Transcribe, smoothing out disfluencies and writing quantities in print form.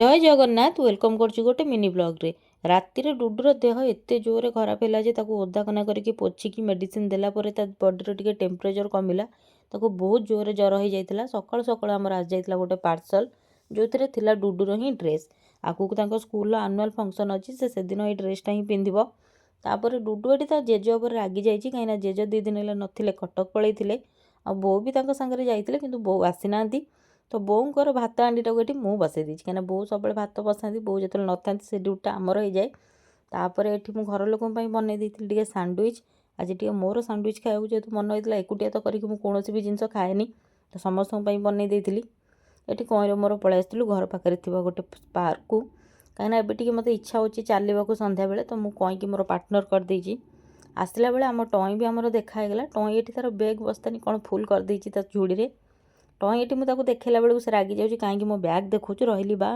जय जगन्नाथ वेलकम करछु गोटे mini blog रे। राति रे डुडुर देह एते जोरे खराब है जे ताको ओदा कना करके पोछिकी मेडिसिन देला परे ता बॉडी रे टेम्परेचर कमिला। ताको बहुत जोरे जर हो जाइतिला। सकाळ सकाळ हमर आज जाइतिला गोटे पार्सल जोथिरे थिला डुडुर ही ड्रेस। आकु तांको स्कूल एनुअल फंक्शन अछि से दिन ए ड्रेसटा ही पिंधिबो। तापर डुडु एटी ता जेजे ऊपर रागी जाइछि काइना जेजे 2 दिन हेला नथिले कटक पळैथिले आ बो भी तांको संगे जाइतिले किंतु बो आसीनांती। तो बोऊर भात हांडीटा ये मुझे बसई देती कहीं बो सब भात बसाती बो जो ना से ड्यूटा आमर हो जाए। तापर ये मुझे घर लोक बनई देती सांडविच। आज टे मोर सांडविच खाया जेहतु मन होता एकुटिया तो करके कौन भी जिन खाएनी तो समस्त बनई देती। ये कईर मोर पलि आसलु घर पाखे गोटे पार्क को कहीं एबे मत इच्छा हो चलने को संध्या बेले तो मुझे कईकि मोर पार्टनर करदे। आसला बेले आम टई भी आमर देखागला टई ये तार बेग बस्तानी कौन फुल करदे झुड़ी में टई ये मुझे देखला बेलू से रागी जाऊँगी कहीं मो बैग देखो रही बा।